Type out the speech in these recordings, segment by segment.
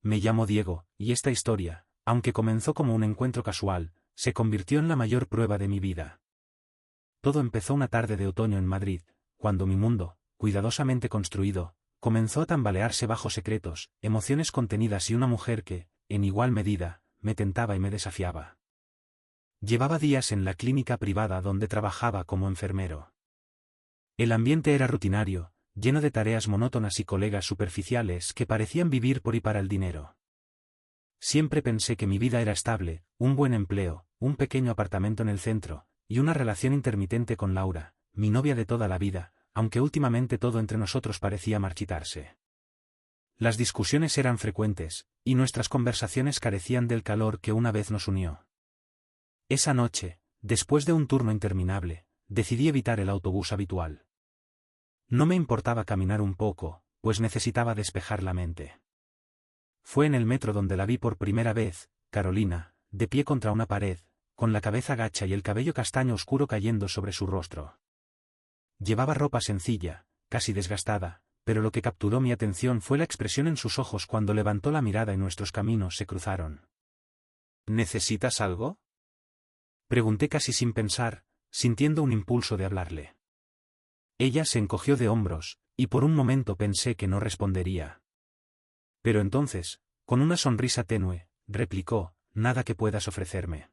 Me llamo Diego, y esta historia, aunque comenzó como un encuentro casual, se convirtió en la mayor prueba de mi vida. Todo empezó una tarde de otoño en Madrid, cuando mi mundo, cuidadosamente construido, comenzó a tambalearse bajo secretos, emociones contenidas y una mujer que, en igual medida, me tentaba y me desafiaba. Llevaba días en la clínica privada donde trabajaba como enfermero. El ambiente era rutinario, lleno de tareas monótonas y colegas superficiales que parecían vivir por y para el dinero. Siempre pensé que mi vida era estable, un buen empleo, un pequeño apartamento en el centro, y una relación intermitente con Laura, mi novia de toda la vida, aunque últimamente todo entre nosotros parecía marchitarse. Las discusiones eran frecuentes, y nuestras conversaciones carecían del calor que una vez nos unió. Esa noche, después de un turno interminable, decidí evitar el autobús habitual. No me importaba caminar un poco, pues necesitaba despejar la mente. Fue en el metro donde la vi por primera vez, Carolina, de pie contra una pared, con la cabeza gacha y el cabello castaño oscuro cayendo sobre su rostro. Llevaba ropa sencilla, casi desgastada, pero lo que capturó mi atención fue la expresión en sus ojos cuando levantó la mirada y nuestros caminos se cruzaron. ¿Necesitas algo?, pregunté casi sin pensar, sintiendo un impulso de hablarle. Ella se encogió de hombros, y por un momento pensé que no respondería. Pero entonces, con una sonrisa tenue, replicó: nada que puedas ofrecerme.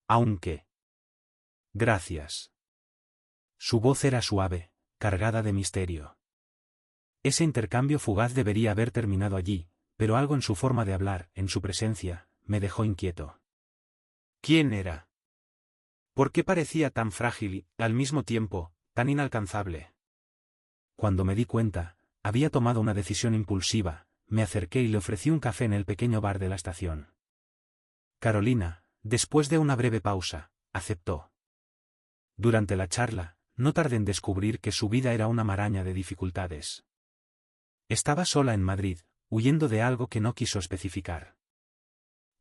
Aunque. Gracias. Su voz era suave, cargada de misterio. Ese intercambio fugaz debería haber terminado allí, pero algo en su forma de hablar, en su presencia, me dejó inquieto. ¿Quién era? ¿Por qué parecía tan frágil y, al mismo tiempo, tan inalcanzable? Cuando me di cuenta, había tomado una decisión impulsiva, me acerqué y le ofrecí un café en el pequeño bar de la estación. Carolina, después de una breve pausa, aceptó. Durante la charla, no tardé en descubrir que su vida era una maraña de dificultades. Estaba sola en Madrid, huyendo de algo que no quiso especificar.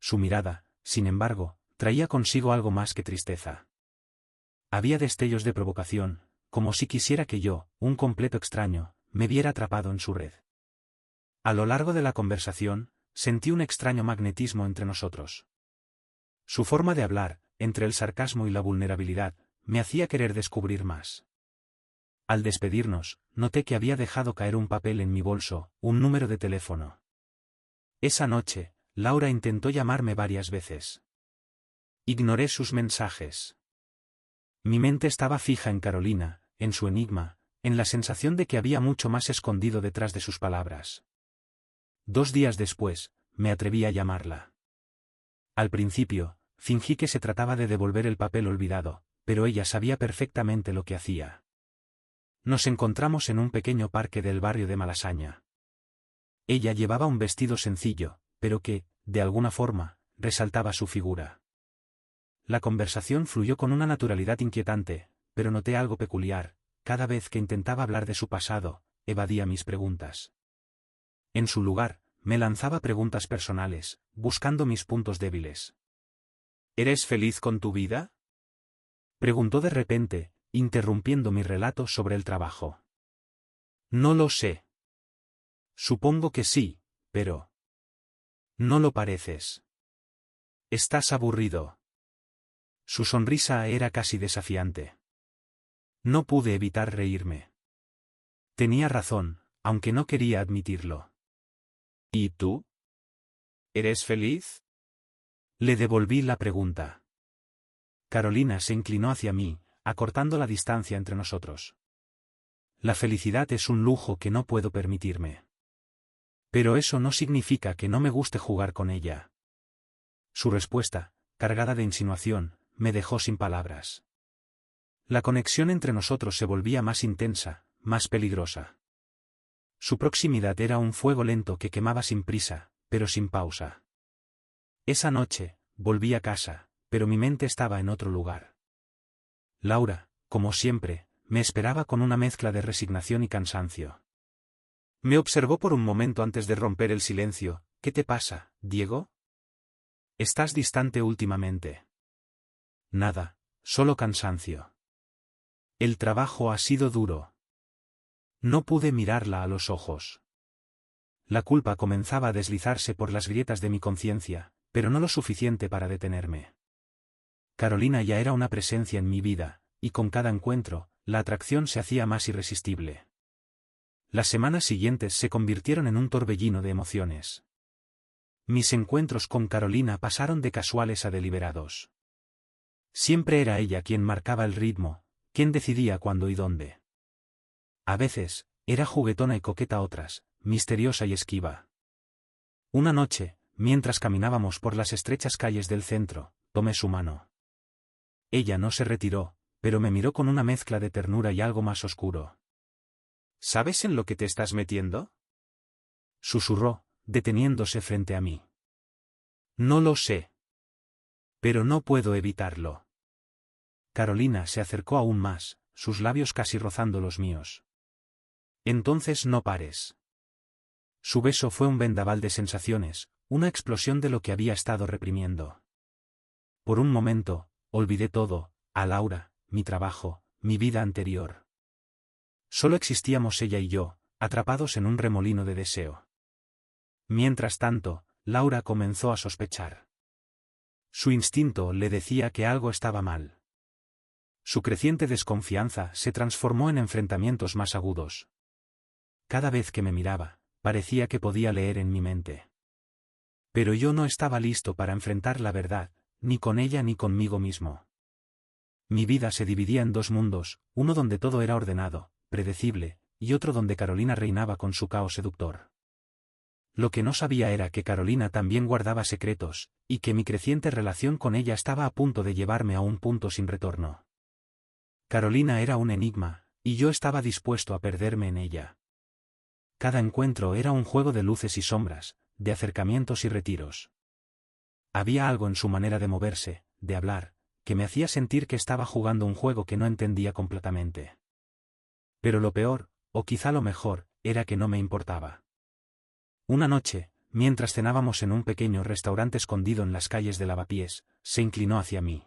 Su mirada, sin embargo, traía consigo algo más que tristeza. Había destellos de provocación, como si quisiera que yo, un completo extraño, me viera atrapado en su red. A lo largo de la conversación, sentí un extraño magnetismo entre nosotros. Su forma de hablar, entre el sarcasmo y la vulnerabilidad, me hacía querer descubrir más. Al despedirnos, noté que había dejado caer un papel en mi bolso, un número de teléfono. Esa noche, Laura intentó llamarme varias veces. Ignoré sus mensajes. Mi mente estaba fija en Carolina, en su enigma, en la sensación de que había mucho más escondido detrás de sus palabras. 2 días después, me atreví a llamarla. Al principio, fingí que se trataba de devolver el papel olvidado, pero ella sabía perfectamente lo que hacía. Nos encontramos en un pequeño parque del barrio de Malasaña. Ella llevaba un vestido sencillo, pero que, de alguna forma, resaltaba su figura. La conversación fluyó con una naturalidad inquietante, pero noté algo peculiar: cada vez que intentaba hablar de su pasado, evadía mis preguntas. En su lugar, me lanzaba preguntas personales, buscando mis puntos débiles. ¿Eres feliz con tu vida?, preguntó de repente, interrumpiendo mi relato sobre el trabajo. No lo sé. Supongo que sí, pero... No lo pareces. Estás aburrido. Su sonrisa era casi desafiante. No pude evitar reírme. Tenía razón, aunque no quería admitirlo. ¿Y tú? ¿Eres feliz?, le devolví la pregunta. Carolina se inclinó hacia mí, acortando la distancia entre nosotros. La felicidad es un lujo que no puedo permitirme. Pero eso no significa que no me guste jugar con ella. Su respuesta, cargada de insinuación, me dejó sin palabras. La conexión entre nosotros se volvía más intensa, más peligrosa. Su proximidad era un fuego lento que quemaba sin prisa, pero sin pausa. Esa noche, volví a casa, pero mi mente estaba en otro lugar. Laura, como siempre, me esperaba con una mezcla de resignación y cansancio. Me observó por un momento antes de romper el silencio. ¿Qué te pasa, Diego? ¿Estás distante últimamente? Nada, solo cansancio. El trabajo ha sido duro. No pude mirarla a los ojos. La culpa comenzaba a deslizarse por las grietas de mi conciencia, pero no lo suficiente para detenerme. Carolina ya era una presencia en mi vida, y con cada encuentro, la atracción se hacía más irresistible. Las semanas siguientes se convirtieron en un torbellino de emociones. Mis encuentros con Carolina pasaron de casuales a deliberados. Siempre era ella quien marcaba el ritmo, quien decidía cuándo y dónde. A veces, era juguetona y coqueta, otras, misteriosa y esquiva. Una noche, mientras caminábamos por las estrechas calles del centro, tomé su mano. Ella no se retiró, pero me miró con una mezcla de ternura y algo más oscuro. ¿Sabes en lo que te estás metiendo? Susurró, deteniéndose frente a mí. No lo sé. Pero no puedo evitarlo. Carolina se acercó aún más, sus labios casi rozando los míos. Entonces no pares. Su beso fue un vendaval de sensaciones, una explosión de lo que había estado reprimiendo. Por un momento, olvidé todo, a Laura, mi trabajo, mi vida anterior. Solo existíamos ella y yo, atrapados en un remolino de deseo. Mientras tanto, Laura comenzó a sospechar. Su instinto le decía que algo estaba mal. Su creciente desconfianza se transformó en enfrentamientos más agudos. Cada vez que me miraba, parecía que podía leer en mi mente. Pero yo no estaba listo para enfrentar la verdad, ni con ella ni conmigo mismo. Mi vida se dividía en dos mundos, uno donde todo era ordenado, predecible, y otro donde Carolina reinaba con su caos seductor. Lo que no sabía era que Carolina también guardaba secretos, y que mi creciente relación con ella estaba a punto de llevarme a un punto sin retorno. Carolina era un enigma, y yo estaba dispuesto a perderme en ella. Cada encuentro era un juego de luces y sombras, de acercamientos y retiros. Había algo en su manera de moverse, de hablar, que me hacía sentir que estaba jugando un juego que no entendía completamente. Pero lo peor, o quizá lo mejor, era que no me importaba. Una noche, mientras cenábamos en un pequeño restaurante escondido en las calles de Lavapiés, se inclinó hacia mí.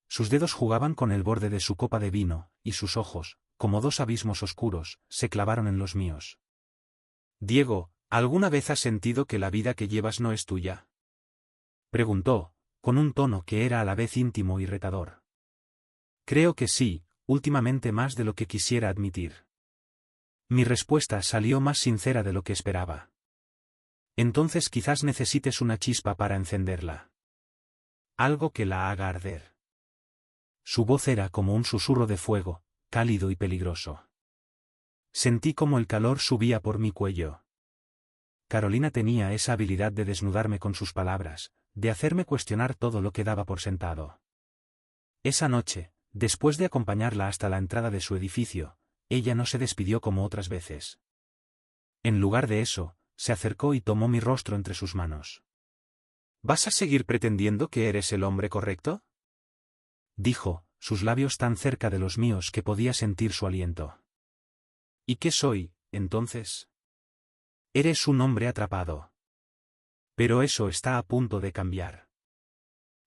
Sus dedos jugaban con el borde de su copa de vino, y sus ojos, como dos abismos oscuros, se clavaron en los míos. Diego, ¿alguna vez has sentido que la vida que llevas no es tuya? Preguntó, con un tono que era a la vez íntimo y retador. Creo que sí, últimamente más de lo que quisiera admitir. Mi respuesta salió más sincera de lo que esperaba. Entonces quizás necesites una chispa para encenderla. Algo que la haga arder. Su voz era como un susurro de fuego, cálido y peligroso. Sentí como el calor subía por mi cuello. Carolina tenía esa habilidad de desnudarme con sus palabras, de hacerme cuestionar todo lo que daba por sentado. Esa noche, después de acompañarla hasta la entrada de su edificio, ella no se despidió como otras veces. En lugar de eso, se acercó y tomó mi rostro entre sus manos. ¿Vas a seguir pretendiendo que eres el hombre correcto?, dijo, sus labios tan cerca de los míos que podía sentir su aliento. ¿Y qué soy, entonces? Eres un hombre atrapado. Pero eso está a punto de cambiar.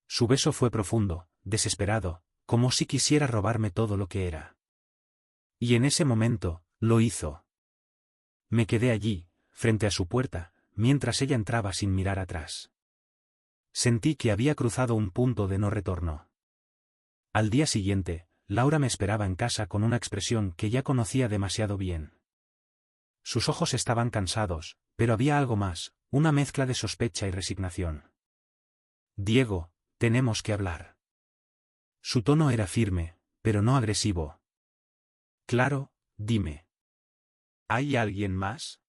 Su beso fue profundo, desesperado, como si quisiera robarme todo lo que era. Y en ese momento, lo hizo. Me quedé allí, frente a su puerta, mientras ella entraba sin mirar atrás. Sentí que había cruzado un punto de no retorno. Al día siguiente, Laura me esperaba en casa con una expresión que ya conocía demasiado bien. Sus ojos estaban cansados, pero había algo más, una mezcla de sospecha y resignación. Diego, tenemos que hablar. Su tono era firme, pero no agresivo. Claro, dime. ¿Hay alguien más?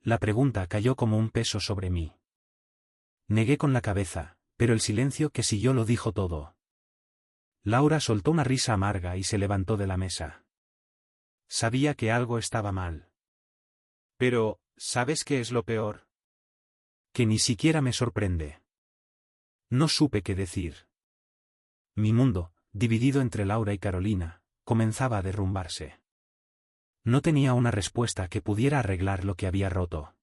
La pregunta cayó como un peso sobre mí. Negué con la cabeza, pero el silencio que siguió lo dijo todo. Laura soltó una risa amarga y se levantó de la mesa. Sabía que algo estaba mal. Pero, ¿sabes qué es lo peor? Que ni siquiera me sorprende. No supe qué decir. Mi mundo, dividido entre Laura y Carolina, comenzaba a derrumbarse. No tenía una respuesta que pudiera arreglar lo que había roto.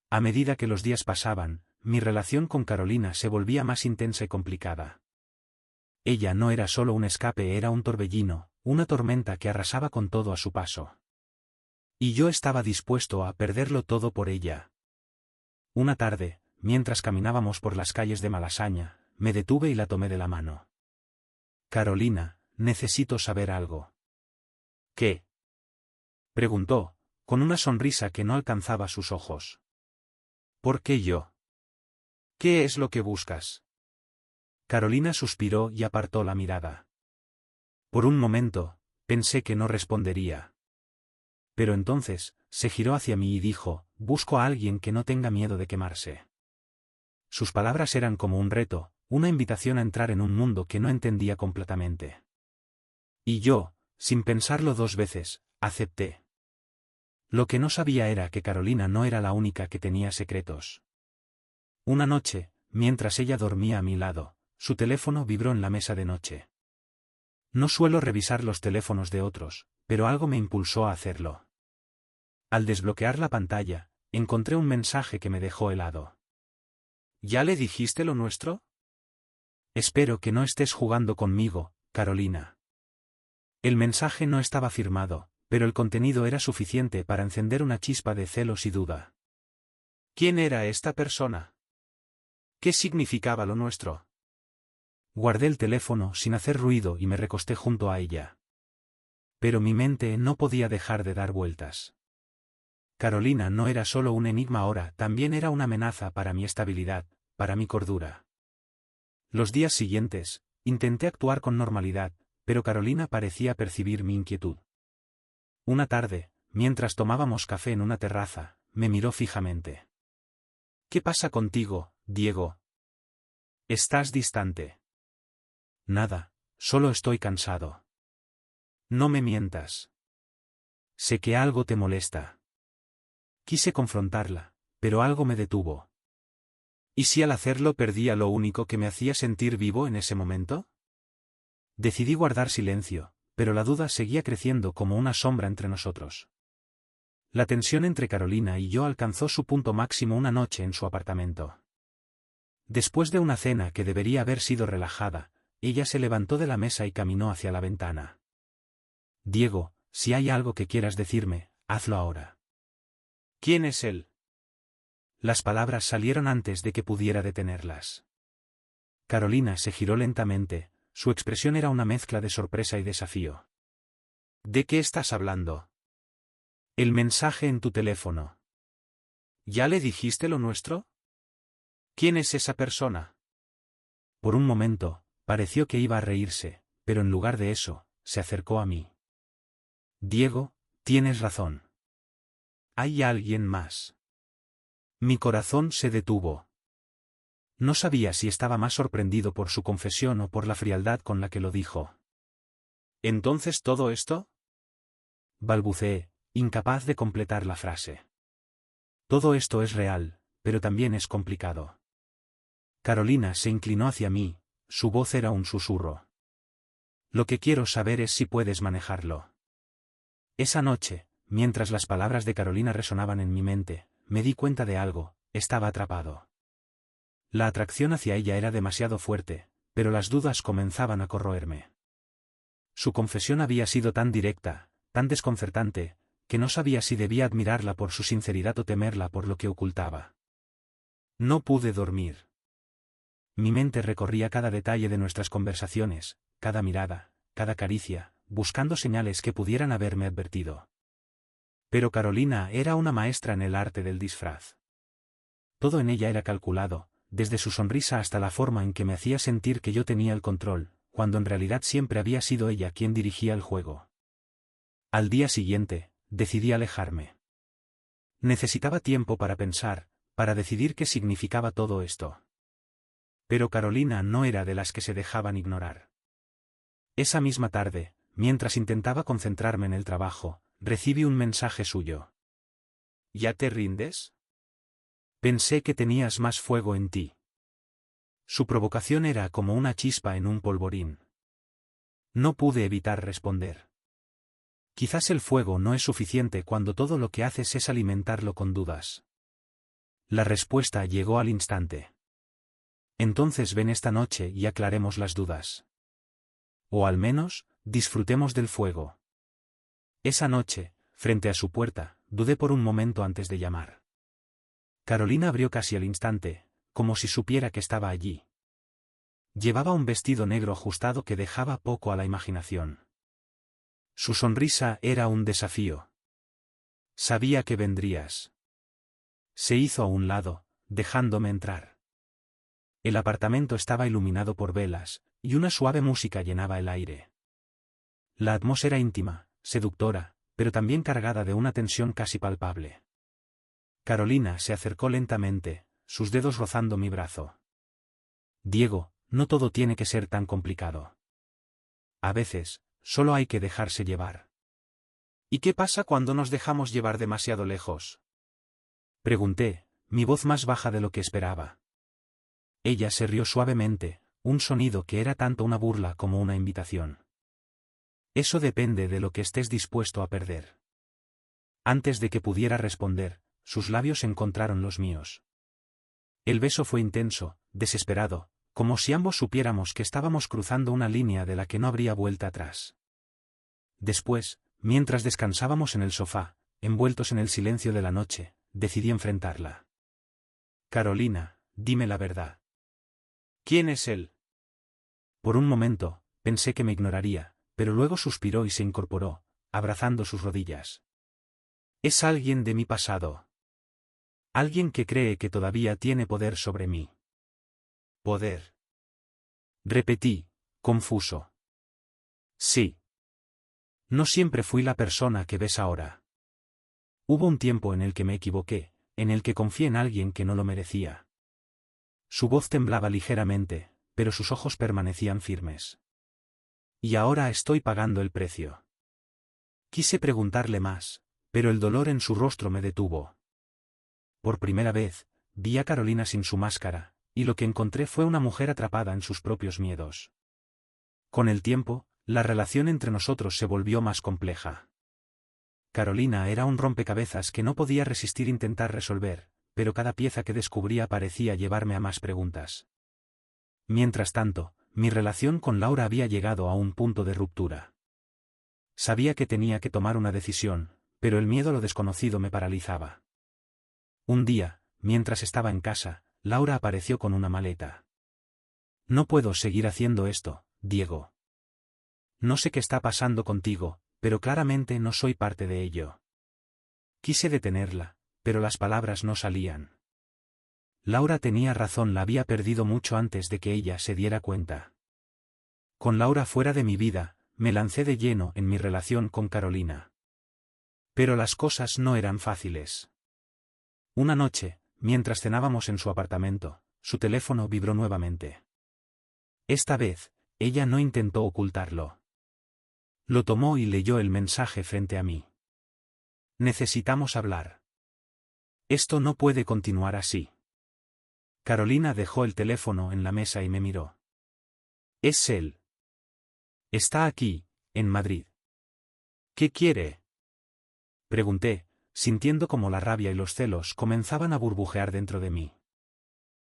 A medida que los días pasaban, mi relación con Carolina se volvía más intensa y complicada. Ella no era solo un escape, era un torbellino, una tormenta que arrasaba con todo a su paso. Y yo estaba dispuesto a perderlo todo por ella. Una tarde, mientras caminábamos por las calles de Malasaña, me detuve y la tomé de la mano. Carolina, necesito saber algo. ¿Qué? Preguntó, con una sonrisa que no alcanzaba sus ojos. ¿Por qué yo? ¿Qué es lo que buscas? Carolina suspiró y apartó la mirada. Por un momento, pensé que no respondería. Pero entonces, se giró hacia mí y dijo, busco a alguien que no tenga miedo de quemarse. Sus palabras eran como un reto, una invitación a entrar en un mundo que no entendía completamente. Y yo, sin pensarlo dos veces, acepté. Lo que no sabía era que Carolina no era la única que tenía secretos. Una noche, mientras ella dormía a mi lado, su teléfono vibró en la mesa de noche. No suelo revisar los teléfonos de otros, pero algo me impulsó a hacerlo. Al desbloquear la pantalla, encontré un mensaje que me dejó helado. ¿Ya le dijiste lo nuestro? Espero que no estés jugando conmigo, Carolina. El mensaje no estaba firmado, pero el contenido era suficiente para encender una chispa de celos y duda. ¿Quién era esta persona? ¿Qué significaba lo nuestro? Guardé el teléfono sin hacer ruido y me recosté junto a ella. Pero mi mente no podía dejar de dar vueltas. Carolina no era solo un enigma ahora, también era una amenaza para mi estabilidad, para mi cordura. Los días siguientes, intenté actuar con normalidad, pero Carolina parecía percibir mi inquietud. Una tarde, mientras tomábamos café en una terraza, me miró fijamente. ¿Qué pasa contigo, Diego? ¿Estás distante? Nada, solo estoy cansado. No me mientas. Sé que algo te molesta. Quise confrontarla, pero algo me detuvo. ¿Y si al hacerlo perdía lo único que me hacía sentir vivo en ese momento? Decidí guardar silencio, pero la duda seguía creciendo como una sombra entre nosotros. La tensión entre Carolina y yo alcanzó su punto máximo una noche en su apartamento. Después de una cena que debería haber sido relajada, ella se levantó de la mesa y caminó hacia la ventana. Diego, si hay algo que quieras decirme, hazlo ahora. ¿Quién es él? Las palabras salieron antes de que pudiera detenerlas. Carolina se giró lentamente, su expresión era una mezcla de sorpresa y desafío. ¿De qué estás hablando? El mensaje en tu teléfono. ¿Ya le dijiste lo nuestro? ¿Quién es esa persona? Por un momento, pareció que iba a reírse, pero en lugar de eso, se acercó a mí. Diego, tienes razón. Hay alguien más. Mi corazón se detuvo. No sabía si estaba más sorprendido por su confesión o por la frialdad con la que lo dijo. ¿Entonces todo esto? Balbuceé, incapaz de completar la frase. Todo esto es real, pero también es complicado. Carolina se inclinó hacia mí, su voz era un susurro. Lo que quiero saber es si puedes manejarlo. Esa noche, mientras las palabras de Carolina resonaban en mi mente, me di cuenta de algo, estaba atrapado. La atracción hacia ella era demasiado fuerte, pero las dudas comenzaban a corroerme. Su confesión había sido tan directa, tan desconcertante, que no sabía si debía admirarla por su sinceridad o temerla por lo que ocultaba. No pude dormir. Mi mente recorría cada detalle de nuestras conversaciones, cada mirada, cada caricia, buscando señales que pudieran haberme advertido. Pero Carolina era una maestra en el arte del disfraz. Todo en ella era calculado, desde su sonrisa hasta la forma en que me hacía sentir que yo tenía el control, cuando en realidad siempre había sido ella quien dirigía el juego. Al día siguiente, decidí alejarme. Necesitaba tiempo para pensar, para decidir qué significaba todo esto. Pero Carolina no era de las que se dejaban ignorar. Esa misma tarde, mientras intentaba concentrarme en el trabajo, recibí un mensaje suyo. ¿Ya te rindes? Pensé que tenías más fuego en ti. Su provocación era como una chispa en un polvorín. No pude evitar responder. Quizás el fuego no es suficiente cuando todo lo que haces es alimentarlo con dudas. La respuesta llegó al instante. Entonces ven esta noche y aclaremos las dudas. O al menos, disfrutemos del fuego. Esa noche, frente a su puerta, dudé por un momento antes de llamar. Carolina abrió casi al instante, como si supiera que estaba allí. Llevaba un vestido negro ajustado que dejaba poco a la imaginación. Su sonrisa era un desafío. Sabía que vendrías. Se hizo a un lado, dejándome entrar. El apartamento estaba iluminado por velas, y una suave música llenaba el aire. La atmósfera íntima, seductora, pero también cargada de una tensión casi palpable. Carolina se acercó lentamente, sus dedos rozando mi brazo. Diego, no todo tiene que ser tan complicado. A veces, solo hay que dejarse llevar. ¿Y qué pasa cuando nos dejamos llevar demasiado lejos? Pregunté, mi voz más baja de lo que esperaba. Ella se rió suavemente, un sonido que era tanto una burla como una invitación. Eso depende de lo que estés dispuesto a perder. Antes de que pudiera responder, sus labios encontraron los míos. El beso fue intenso, desesperado, como si ambos supiéramos que estábamos cruzando una línea de la que no habría vuelta atrás. Después, mientras descansábamos en el sofá, envueltos en el silencio de la noche, decidí enfrentarla. Carolina, dime la verdad. ¿Quién es él? Por un momento, pensé que me ignoraría, pero luego suspiró y se incorporó, abrazando sus rodillas. Es alguien de mi pasado. Alguien que cree que todavía tiene poder sobre mí. Poder. Repetí, confuso. Sí. No siempre fui la persona que ves ahora. Hubo un tiempo en el que me equivoqué, en el que confié en alguien que no lo merecía. Su voz temblaba ligeramente, pero sus ojos permanecían firmes. Y ahora estoy pagando el precio. Quise preguntarle más, pero el dolor en su rostro me detuvo. Por primera vez, vi a Carolina sin su máscara, y lo que encontré fue una mujer atrapada en sus propios miedos. Con el tiempo, la relación entre nosotros se volvió más compleja. Carolina era un rompecabezas que no podía resistir intentar resolver, pero cada pieza que descubría parecía llevarme a más preguntas. Mientras tanto, mi relación con Laura había llegado a un punto de ruptura. Sabía que tenía que tomar una decisión, pero el miedo a lo desconocido me paralizaba. Un día, mientras estaba en casa, Laura apareció con una maleta. No puedo seguir haciendo esto, Diego. No sé qué está pasando contigo, pero claramente no soy parte de ello. Quise detenerla, pero las palabras no salían. Laura tenía razón, la había perdido mucho antes de que ella se diera cuenta. Con Laura fuera de mi vida, me lancé de lleno en mi relación con Carolina. Pero las cosas no eran fáciles. Una noche, mientras cenábamos en su apartamento, su teléfono vibró nuevamente. Esta vez, ella no intentó ocultarlo. Lo tomó y leyó el mensaje frente a mí. Necesitamos hablar. Esto no puede continuar así. Carolina dejó el teléfono en la mesa y me miró. Es él. Está aquí, en Madrid. ¿Qué quiere? Pregunté, sintiendo como la rabia y los celos comenzaban a burbujear dentro de mí.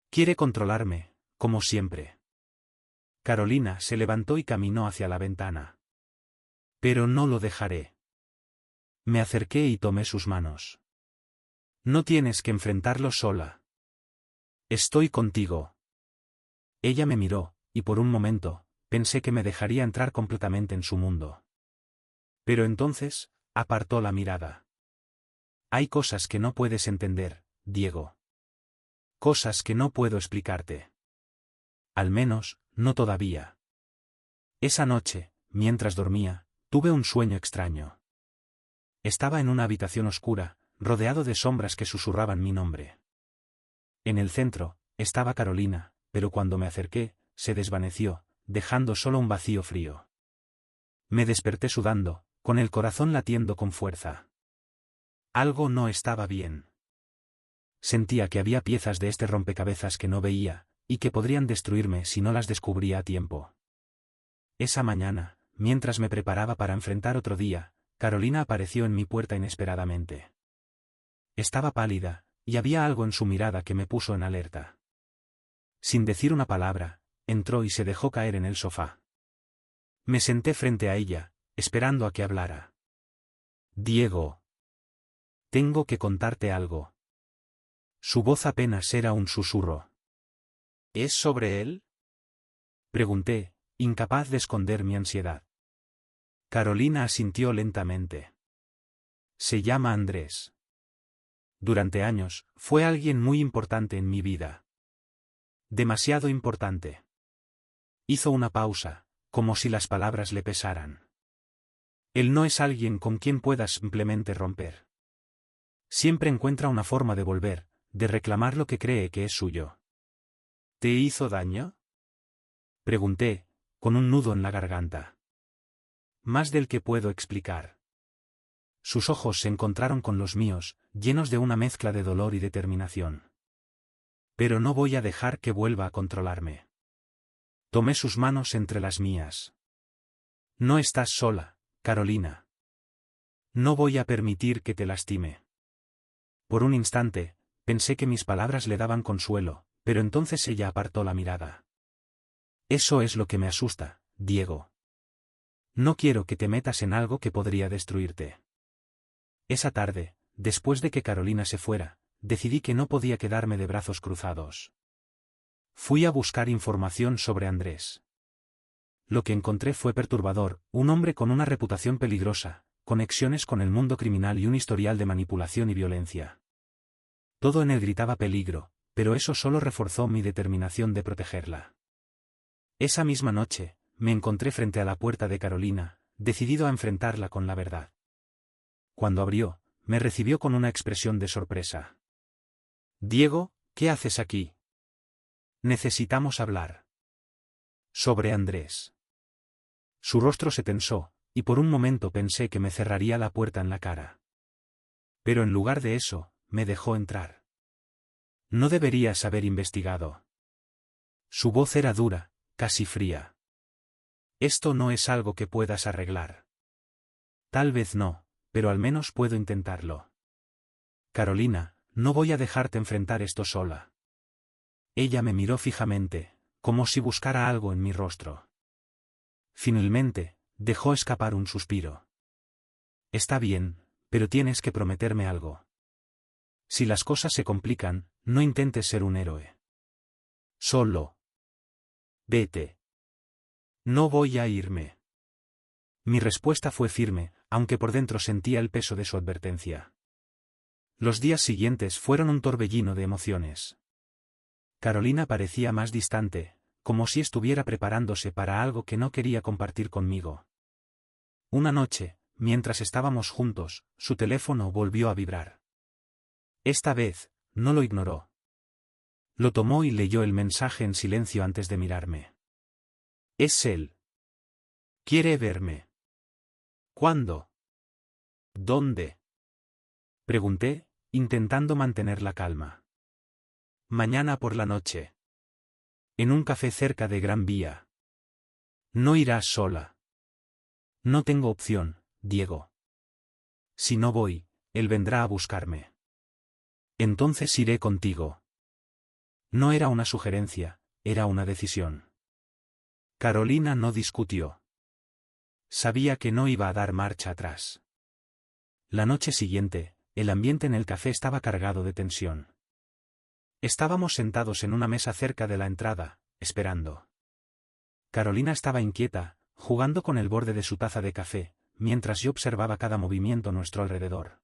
Quiere controlarme, como siempre. Carolina se levantó y caminó hacia la ventana. Pero no lo dejaré. Me acerqué y tomé sus manos. No tienes que enfrentarlo sola. Estoy contigo. Ella me miró, y por un momento, pensé que me dejaría entrar completamente en su mundo. Pero entonces, apartó la mirada. Hay cosas que no puedes entender, Diego. Cosas que no puedo explicarte. Al menos, no todavía. Esa noche, mientras dormía, tuve un sueño extraño. Estaba en una habitación oscura, rodeado de sombras que susurraban mi nombre. En el centro, estaba Carolina, pero cuando me acerqué, se desvaneció, dejando solo un vacío frío. Me desperté sudando, con el corazón latiendo con fuerza. Algo no estaba bien. Sentía que había piezas de este rompecabezas que no veía, y que podrían destruirme si no las descubría a tiempo. Esa mañana, mientras me preparaba para enfrentar otro día, Carolina apareció en mi puerta inesperadamente. Estaba pálida, y había algo en su mirada que me puso en alerta. Sin decir una palabra, entró y se dejó caer en el sofá. Me senté frente a ella, esperando a que hablara. Diego. Tengo que contarte algo. Su voz apenas era un susurro. ¿Es sobre él? Pregunté, incapaz de esconder mi ansiedad. Carolina asintió lentamente. Se llama Andrés. Durante años, fue alguien muy importante en mi vida. Demasiado importante. Hizo una pausa, como si las palabras le pesaran. Él no es alguien con quien puedas simplemente romper. Siempre encuentra una forma de volver, de reclamar lo que cree que es suyo. ¿Te hizo daño? Pregunté, con un nudo en la garganta. Más del que puedo explicar. Sus ojos se encontraron con los míos, llenos de una mezcla de dolor y determinación. Pero no voy a dejar que vuelva a controlarme. Tomé sus manos entre las mías. No estás sola, Carolina. No voy a permitir que te lastime. Por un instante, pensé que mis palabras le daban consuelo, pero entonces ella apartó la mirada. Eso es lo que me asusta, Diego. No quiero que te metas en algo que podría destruirte. Esa tarde, después de que Carolina se fuera, decidí que no podía quedarme de brazos cruzados. Fui a buscar información sobre Andrés. Lo que encontré fue perturbador, un hombre con una reputación peligrosa, conexiones con el mundo criminal y un historial de manipulación y violencia. Todo en él gritaba peligro, pero eso solo reforzó mi determinación de protegerla. Esa misma noche, me encontré frente a la puerta de Carolina, decidido a enfrentarla con la verdad. Cuando abrió, me recibió con una expresión de sorpresa. Diego, ¿qué haces aquí? Necesitamos hablar. Sobre Andrés. Su rostro se tensó, y por un momento pensé que me cerraría la puerta en la cara. Pero en lugar de eso, me dejó entrar. No deberías haber investigado. Su voz era dura, casi fría. Esto no es algo que puedas arreglar. Tal vez no, pero al menos puedo intentarlo. Carolina, no voy a dejarte enfrentar esto sola. Ella me miró fijamente, como si buscara algo en mi rostro. Finalmente, dejó escapar un suspiro. Está bien, pero tienes que prometerme algo. Si las cosas se complican, no intentes ser un héroe. Solo. Vete. No voy a irme. Mi respuesta fue firme, aunque por dentro sentía el peso de su advertencia. Los días siguientes fueron un torbellino de emociones. Carolina parecía más distante, como si estuviera preparándose para algo que no quería compartir conmigo. Una noche, mientras estábamos juntos, su teléfono volvió a vibrar. Esta vez, no lo ignoró. Lo tomó y leyó el mensaje en silencio antes de mirarme. Es él. Quiere verme. ¿Cuándo? ¿Dónde? Pregunté, intentando mantener la calma. Mañana por la noche. En un café cerca de Gran Vía. No irás sola. No tengo opción, Diego. Si no voy, él vendrá a buscarme. Entonces iré contigo. No era una sugerencia, era una decisión. Carolina no discutió. Sabía que no iba a dar marcha atrás. La noche siguiente, el ambiente en el café estaba cargado de tensión. Estábamos sentados en una mesa cerca de la entrada, esperando. Carolina estaba inquieta, jugando con el borde de su taza de café, mientras yo observaba cada movimiento a nuestro alrededor.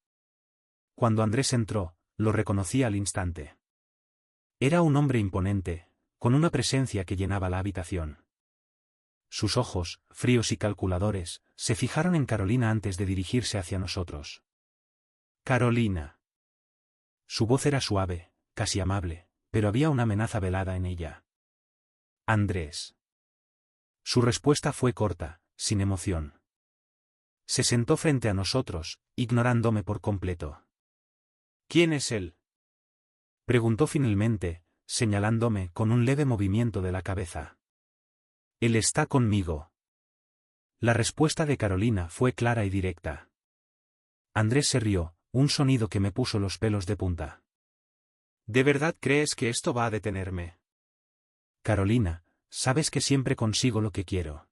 Cuando Andrés entró, lo reconocí al instante. Era un hombre imponente, con una presencia que llenaba la habitación. Sus ojos, fríos y calculadores, se fijaron en Carolina antes de dirigirse hacia nosotros. Carolina. Su voz era suave, casi amable, pero había una amenaza velada en ella. Andrés. Su respuesta fue corta, sin emoción. Se sentó frente a nosotros, ignorándome por completo. ¿Quién es él? Preguntó finalmente, señalándome con un leve movimiento de la cabeza. Él está conmigo. La respuesta de Carolina fue clara y directa. Andrés se rió, un sonido que me puso los pelos de punta. ¿De verdad crees que esto va a detenerme? Carolina, sabes que siempre consigo lo que quiero.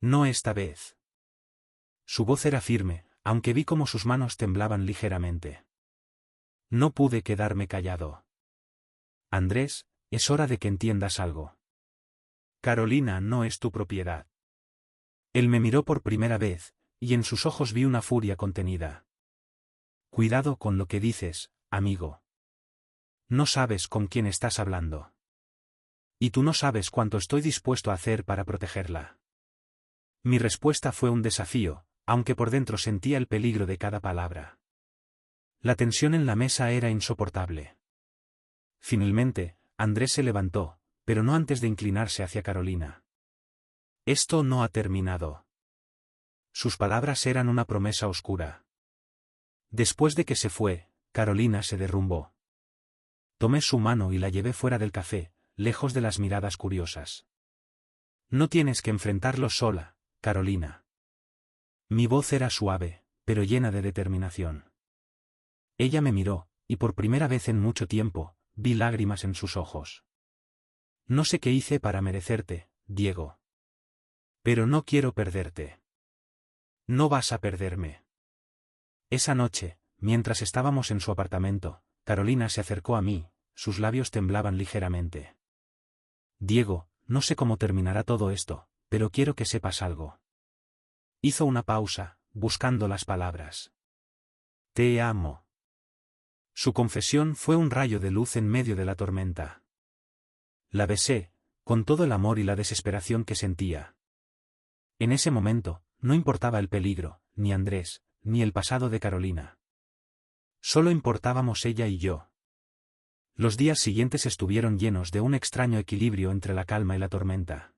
No esta vez. Su voz era firme, aunque vi cómo sus manos temblaban ligeramente. No pude quedarme callado. Andrés, es hora de que entiendas algo. Carolina no es tu propiedad. Él me miró por primera vez, y en sus ojos vi una furia contenida. Cuidado con lo que dices, amigo. No sabes con quién estás hablando. Y tú no sabes cuánto estoy dispuesto a hacer para protegerla. Mi respuesta fue un desafío, aunque por dentro sentía el peligro de cada palabra. La tensión en la mesa era insoportable. Finalmente, Andrés se levantó, pero no antes de inclinarse hacia Carolina. Esto no ha terminado. Sus palabras eran una promesa oscura. Después de que se fue, Carolina se derrumbó. Tomé su mano y la llevé fuera del café, lejos de las miradas curiosas. No tienes que enfrentarlo sola, Carolina. Mi voz era suave, pero llena de determinación. Ella me miró, y por primera vez en mucho tiempo, vi lágrimas en sus ojos. No sé qué hice para merecerte, Diego. Pero no quiero perderte. No vas a perderme. Esa noche, mientras estábamos en su apartamento, Carolina se acercó a mí, sus labios temblaban ligeramente. Diego, no sé cómo terminará todo esto, pero quiero que sepas algo. Hizo una pausa, buscando las palabras. Te amo. Su confesión fue un rayo de luz en medio de la tormenta. La besé, con todo el amor y la desesperación que sentía. En ese momento, no importaba el peligro, ni Andrés, ni el pasado de Carolina. Solo importábamos ella y yo. Los días siguientes estuvieron llenos de un extraño equilibrio entre la calma y la tormenta.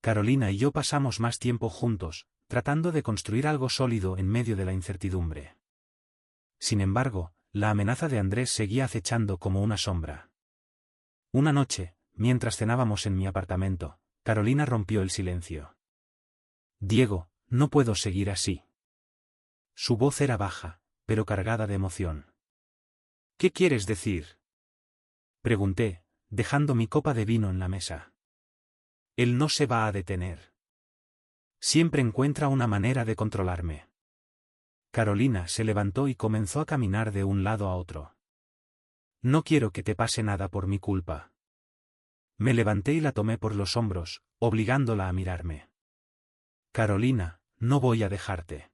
Carolina y yo pasamos más tiempo juntos, tratando de construir algo sólido en medio de la incertidumbre. Sin embargo, la amenaza de Andrés seguía acechando como una sombra. Una noche, mientras cenábamos en mi apartamento, Carolina rompió el silencio. Diego, no puedo seguir así. Su voz era baja, pero cargada de emoción. ¿Qué quieres decir? Pregunté, dejando mi copa de vino en la mesa. Él no se va a detener. Siempre encuentra una manera de controlarme. Carolina se levantó y comenzó a caminar de un lado a otro. No quiero que te pase nada por mi culpa. Me levanté y la tomé por los hombros, obligándola a mirarme. Carolina, no voy a dejarte.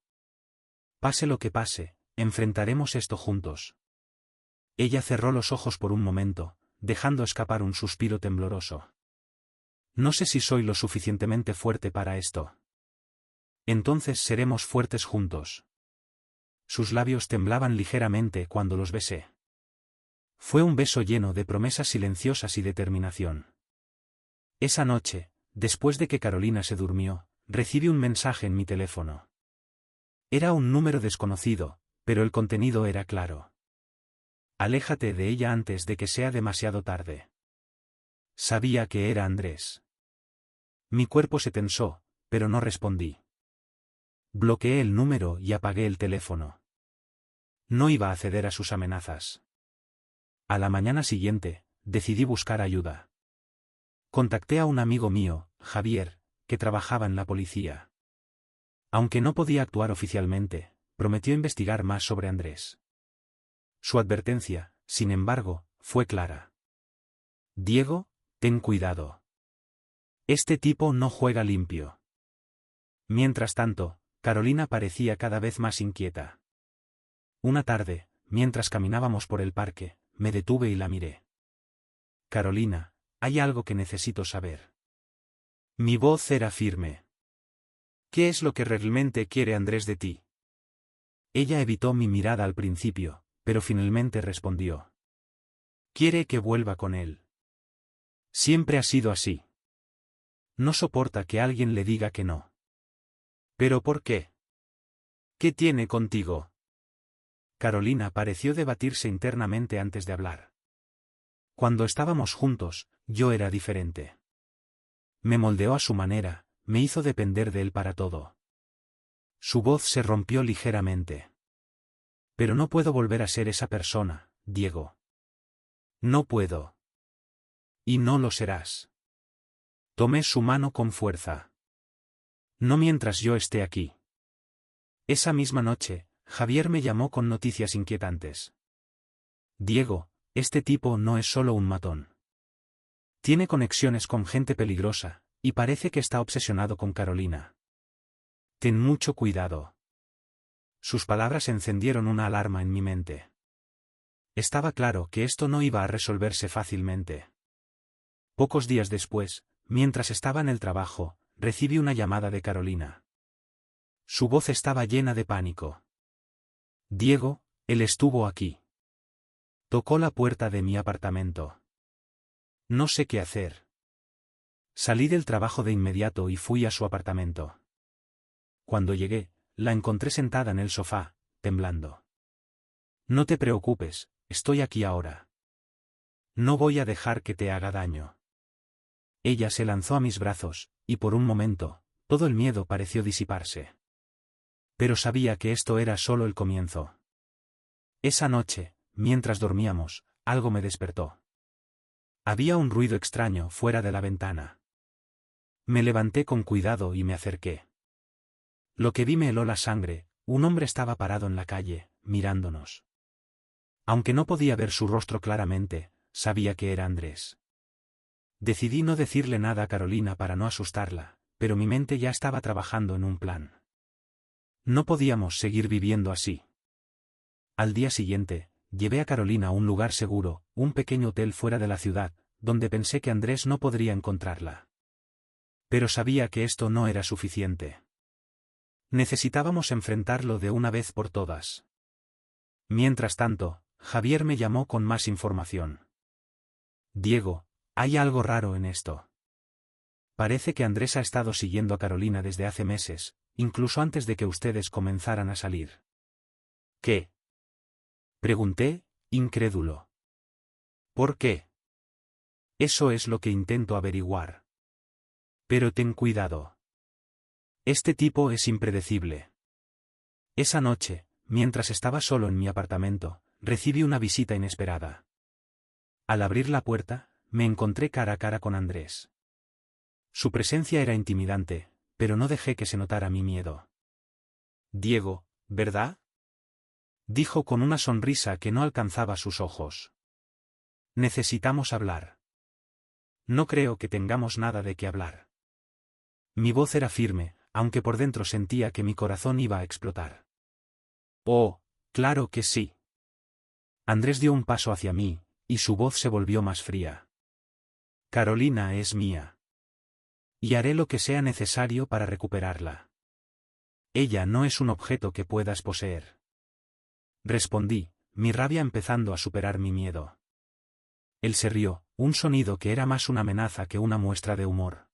Pase lo que pase, enfrentaremos esto juntos. Ella cerró los ojos por un momento, dejando escapar un suspiro tembloroso. No sé si soy lo suficientemente fuerte para esto. Entonces seremos fuertes juntos. Sus labios temblaban ligeramente cuando los besé. Fue un beso lleno de promesas silenciosas y determinación. Esa noche, después de que Carolina se durmió, recibí un mensaje en mi teléfono. Era un número desconocido, pero el contenido era claro. Aléjate de ella antes de que sea demasiado tarde. Sabía que era Andrés. Mi cuerpo se tensó, pero no respondí. Bloqueé el número y apagué el teléfono. No iba a ceder a sus amenazas. A la mañana siguiente, decidí buscar ayuda. Contacté a un amigo mío, Javier, que trabajaba en la policía. Aunque no podía actuar oficialmente, prometió investigar más sobre Andrés. Su advertencia, sin embargo, fue clara. Diego, ten cuidado. Este tipo no juega limpio. Mientras tanto, Carolina parecía cada vez más inquieta. Una tarde, mientras caminábamos por el parque, me detuve y la miré. Carolina, hay algo que necesito saber. Mi voz era firme. ¿Qué es lo que realmente quiere Andrés de ti? Ella evitó mi mirada al principio, pero finalmente respondió. Quiere que vuelva con él. Siempre ha sido así. No soporta que alguien le diga que no. ¿Pero por qué? ¿Qué tiene contigo? Carolina pareció debatirse internamente antes de hablar. Cuando estábamos juntos, yo era diferente. Me moldeó a su manera, me hizo depender de él para todo. Su voz se rompió ligeramente. Pero no puedo volver a ser esa persona, Diego. No puedo. Y no lo serás. Tomé su mano con fuerza. No mientras yo esté aquí. Esa misma noche, Javier me llamó con noticias inquietantes. Diego, este tipo no es solo un matón. Tiene conexiones con gente peligrosa, y parece que está obsesionado con Carolina. Ten mucho cuidado. Sus palabras encendieron una alarma en mi mente. Estaba claro que esto no iba a resolverse fácilmente. Pocos días después, mientras estaba en el trabajo, recibí una llamada de Carolina. Su voz estaba llena de pánico. Diego, él estuvo aquí. Tocó la puerta de mi apartamento. No sé qué hacer. Salí del trabajo de inmediato y fui a su apartamento. Cuando llegué, la encontré sentada en el sofá, temblando. No te preocupes, estoy aquí ahora. No voy a dejar que te haga daño. Ella se lanzó a mis brazos, y por un momento, todo el miedo pareció disiparse. Pero sabía que esto era solo el comienzo. Esa noche, mientras dormíamos, algo me despertó. Había un ruido extraño fuera de la ventana. Me levanté con cuidado y me acerqué. Lo que vi me heló la sangre, un hombre estaba parado en la calle, mirándonos. Aunque no podía ver su rostro claramente, sabía que era Andrés. Decidí no decirle nada a Carolina para no asustarla, pero mi mente ya estaba trabajando en un plan. No podíamos seguir viviendo así. Al día siguiente, llevé a Carolina a un lugar seguro, un pequeño hotel fuera de la ciudad, donde pensé que Andrés no podría encontrarla. Pero sabía que esto no era suficiente. Necesitábamos enfrentarlo de una vez por todas. Mientras tanto, Javier me llamó con más información. Diego, hay algo raro en esto. Parece que Andrés ha estado siguiendo a Carolina desde hace meses, incluso antes de que ustedes comenzaran a salir. ¿Qué? Pregunté, incrédulo. ¿Por qué? Eso es lo que intento averiguar. Pero ten cuidado. Este tipo es impredecible. Esa noche, mientras estaba solo en mi apartamento, recibí una visita inesperada. Al abrir la puerta, me encontré cara a cara con Andrés. Su presencia era intimidante, pero no dejé que se notara mi miedo. Diego, ¿verdad? Dijo con una sonrisa que no alcanzaba sus ojos. Necesitamos hablar. No creo que tengamos nada de qué hablar. Mi voz era firme, aunque por dentro sentía que mi corazón iba a explotar. Oh, claro que sí. Andrés dio un paso hacia mí, y su voz se volvió más fría. Carolina es mía. Y haré lo que sea necesario para recuperarla. Ella no es un objeto que puedas poseer. Respondí, mi rabia empezando a superar mi miedo. Él se rió, un sonido que era más una amenaza que una muestra de humor.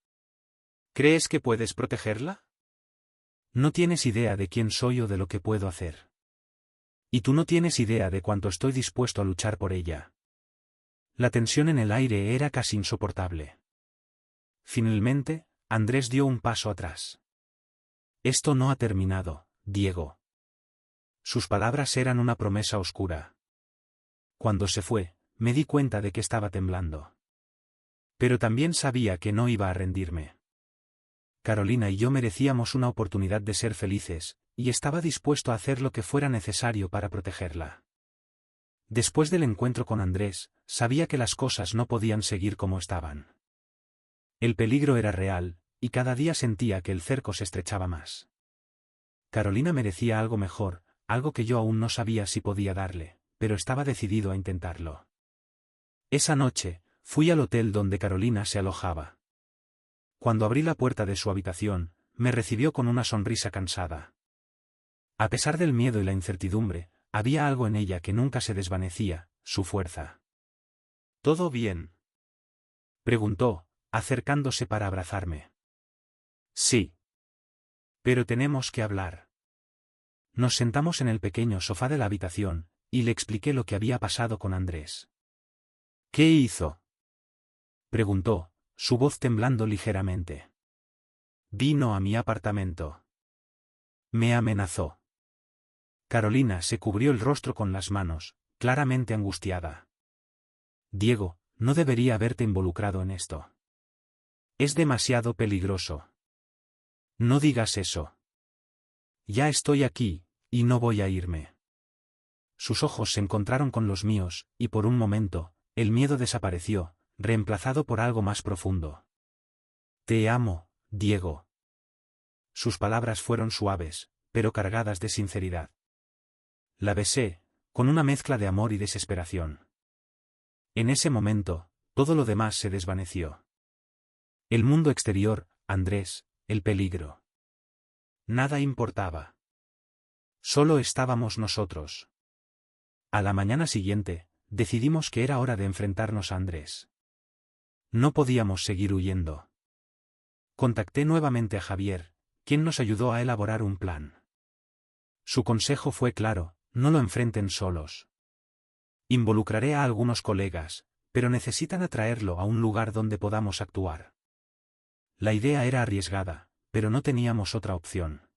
¿Crees que puedes protegerla? No tienes idea de quién soy o de lo que puedo hacer. Y tú no tienes idea de cuánto estoy dispuesto a luchar por ella. La tensión en el aire era casi insoportable. Finalmente, Andrés dio un paso atrás. Esto no ha terminado, Diego. Sus palabras eran una promesa oscura. Cuando se fue, me di cuenta de que estaba temblando. Pero también sabía que no iba a rendirme. Carolina y yo merecíamos una oportunidad de ser felices, y estaba dispuesto a hacer lo que fuera necesario para protegerla. Después del encuentro con Andrés, sabía que las cosas no podían seguir como estaban. El peligro era real, y cada día sentía que el cerco se estrechaba más. Carolina merecía algo mejor, algo que yo aún no sabía si podía darle, pero estaba decidido a intentarlo. Esa noche, fui al hotel donde Carolina se alojaba. Cuando abrí la puerta de su habitación, me recibió con una sonrisa cansada. A pesar del miedo y la incertidumbre, había algo en ella que nunca se desvanecía, su fuerza. ¿Todo bien?, preguntó, acercándose para abrazarme. Sí. Pero tenemos que hablar. Nos sentamos en el pequeño sofá de la habitación, y le expliqué lo que había pasado con Andrés. ¿Qué hizo?, preguntó, su voz temblando ligeramente. Vino a mi apartamento. Me amenazó. Carolina se cubrió el rostro con las manos, claramente angustiada. Diego, no debería haberte involucrado en esto. Es demasiado peligroso. No digas eso. Ya estoy aquí, y no voy a irme. Sus ojos se encontraron con los míos, y por un momento, el miedo desapareció, reemplazado por algo más profundo. Te amo, Diego. Sus palabras fueron suaves, pero cargadas de sinceridad. La besé, con una mezcla de amor y desesperación. En ese momento, todo lo demás se desvaneció. El mundo exterior, Andrés, el peligro. Nada importaba. Solo estábamos nosotros. A la mañana siguiente, decidimos que era hora de enfrentarnos a Andrés. No podíamos seguir huyendo. Contacté nuevamente a Javier, quien nos ayudó a elaborar un plan. Su consejo fue claro: no lo enfrenten solos. Involucraré a algunos colegas, pero necesitan atraerlo a un lugar donde podamos actuar. La idea era arriesgada, pero no teníamos otra opción.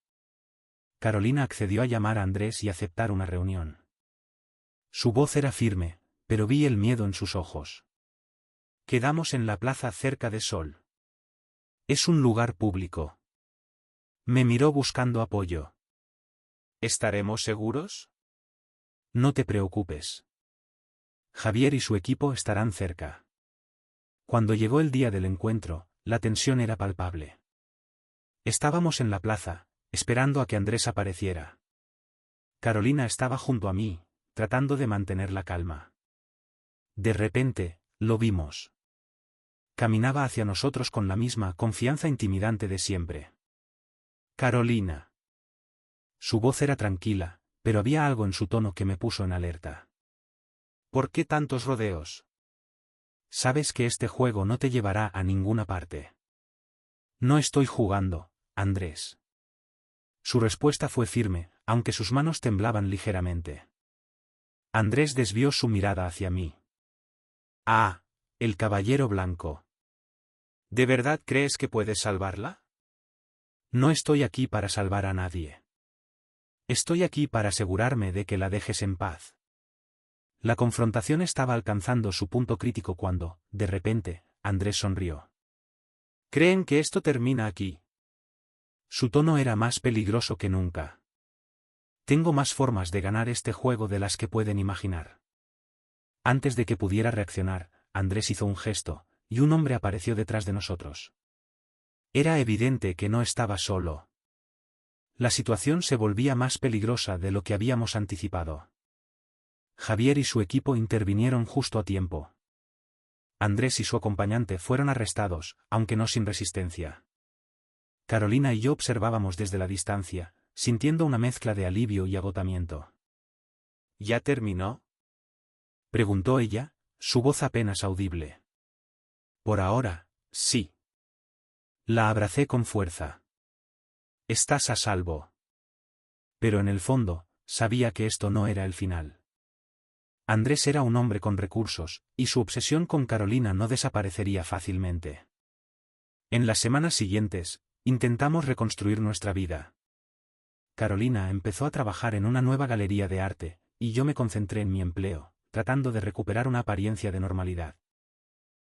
Carolina accedió a llamar a Andrés y aceptar una reunión. Su voz era firme, pero vi el miedo en sus ojos. Quedamos en la plaza cerca de Sol. Es un lugar público. Me miró buscando apoyo. ¿Estaremos seguros? No te preocupes. Javier y su equipo estarán cerca. Cuando llegó el día del encuentro, la tensión era palpable. Estábamos en la plaza, esperando a que Andrés apareciera. Carolina estaba junto a mí, tratando de mantener la calma. De repente, lo vimos. Caminaba hacia nosotros con la misma confianza intimidante de siempre. Carolina. Su voz era tranquila, pero había algo en su tono que me puso en alerta. ¿Por qué tantos rodeos? Sabes que este juego no te llevará a ninguna parte. No estoy jugando, Andrés. Su respuesta fue firme, aunque sus manos temblaban ligeramente. Andrés desvió su mirada hacia mí. Ah, el caballero blanco. ¿De verdad crees que puedes salvarla? No estoy aquí para salvar a nadie. Estoy aquí para asegurarme de que la dejes en paz. La confrontación estaba alcanzando su punto crítico cuando, de repente, Andrés sonrió. ¿Creen que esto termina aquí? Su tono era más peligroso que nunca. Tengo más formas de ganar este juego de las que pueden imaginar. Antes de que pudiera reaccionar, Andrés hizo un gesto, y un hombre apareció detrás de nosotros. Era evidente que no estaba solo. La situación se volvía más peligrosa de lo que habíamos anticipado. Javier y su equipo intervinieron justo a tiempo. Andrés y su acompañante fueron arrestados, aunque no sin resistencia. Carolina y yo observábamos desde la distancia, sintiendo una mezcla de alivio y agotamiento. ¿Ya terminó?, preguntó ella, su voz apenas audible. Por ahora, sí. La abracé con fuerza. Estás a salvo. Pero en el fondo, sabía que esto no era el final. Andrés era un hombre con recursos, y su obsesión con Carolina no desaparecería fácilmente. En las semanas siguientes, intentamos reconstruir nuestra vida. Carolina empezó a trabajar en una nueva galería de arte, y yo me concentré en mi empleo, tratando de recuperar una apariencia de normalidad.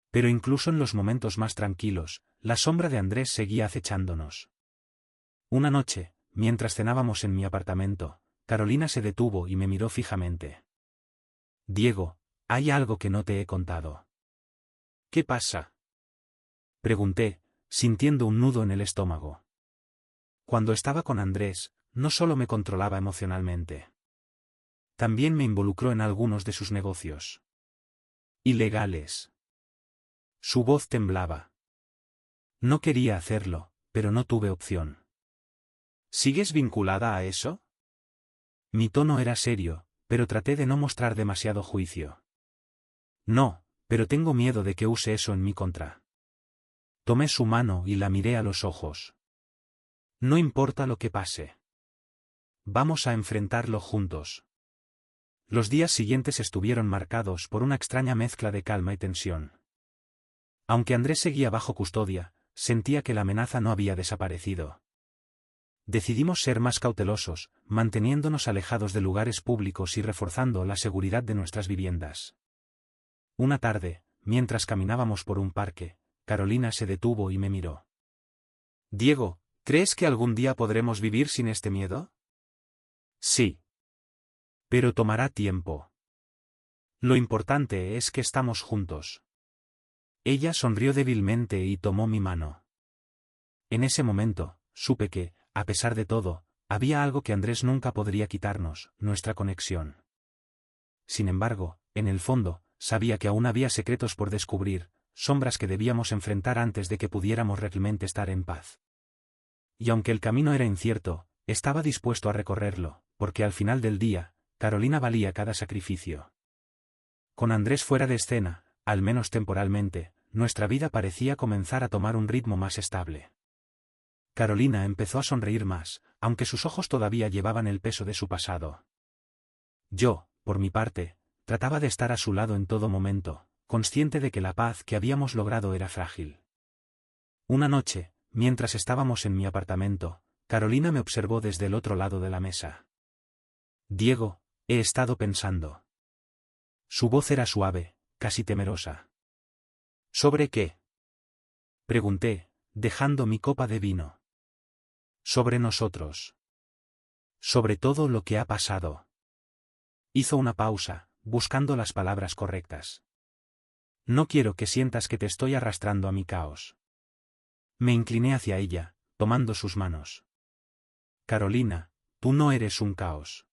Pero incluso en los momentos más tranquilos, la sombra de Andrés seguía acechándonos. Una noche, mientras cenábamos en mi apartamento, Carolina se detuvo y me miró fijamente. Diego, hay algo que no te he contado. ¿Qué pasa?, pregunté, sintiendo un nudo en el estómago. Cuando estaba con Andrés, no solo me controlaba emocionalmente. También me involucró en algunos de sus negocios ilegales. Su voz temblaba. No quería hacerlo, pero no tuve opción. ¿Sigues vinculada a eso? Mi tono era serio, pero traté de no mostrar demasiado juicio. No, pero tengo miedo de que use eso en mi contra. Tomé su mano y la miré a los ojos. No importa lo que pase. Vamos a enfrentarlo juntos. Los días siguientes estuvieron marcados por una extraña mezcla de calma y tensión. Aunque Andrés seguía bajo custodia, sentía que la amenaza no había desaparecido. Decidimos ser más cautelosos, manteniéndonos alejados de lugares públicos y reforzando la seguridad de nuestras viviendas. Una tarde, mientras caminábamos por un parque, Carolina se detuvo y me miró. Diego, ¿crees que algún día podremos vivir sin este miedo? Sí. Pero tomará tiempo. Lo importante es que estamos juntos. Ella sonrió débilmente y tomó mi mano. En ese momento, supe que, a pesar de todo, había algo que Andrés nunca podría quitarnos, nuestra conexión. Sin embargo, en el fondo, sabía que aún había secretos por descubrir, sombras que debíamos enfrentar antes de que pudiéramos realmente estar en paz. Y aunque el camino era incierto, estaba dispuesto a recorrerlo, porque al final del día, Carolina valía cada sacrificio. Con Andrés fuera de escena, al menos temporalmente, nuestra vida parecía comenzar a tomar un ritmo más estable. Carolina empezó a sonreír más, aunque sus ojos todavía llevaban el peso de su pasado. Yo, por mi parte, trataba de estar a su lado en todo momento, consciente de que la paz que habíamos logrado era frágil. Una noche, mientras estábamos en mi apartamento, Carolina me observó desde el otro lado de la mesa. Diego, he estado pensando. Su voz era suave, casi temerosa. ¿Sobre qué? Pregunté, dejando mi copa de vino. Sobre nosotros. Sobre todo lo que ha pasado. Hizo una pausa, buscando las palabras correctas. No quiero que sientas que te estoy arrastrando a mi caos. Me incliné hacia ella, tomando sus manos. Carolina, tú no eres un caos.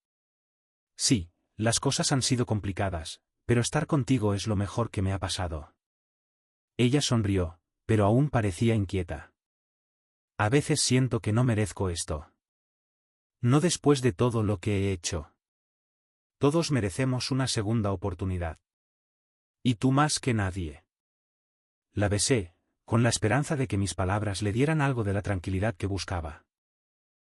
Sí, las cosas han sido complicadas, pero estar contigo es lo mejor que me ha pasado. Ella sonrió, pero aún parecía inquieta. A veces siento que no merezco esto. No después de todo lo que he hecho. Todos merecemos una segunda oportunidad. Y tú más que nadie. La besé, con la esperanza de que mis palabras le dieran algo de la tranquilidad que buscaba.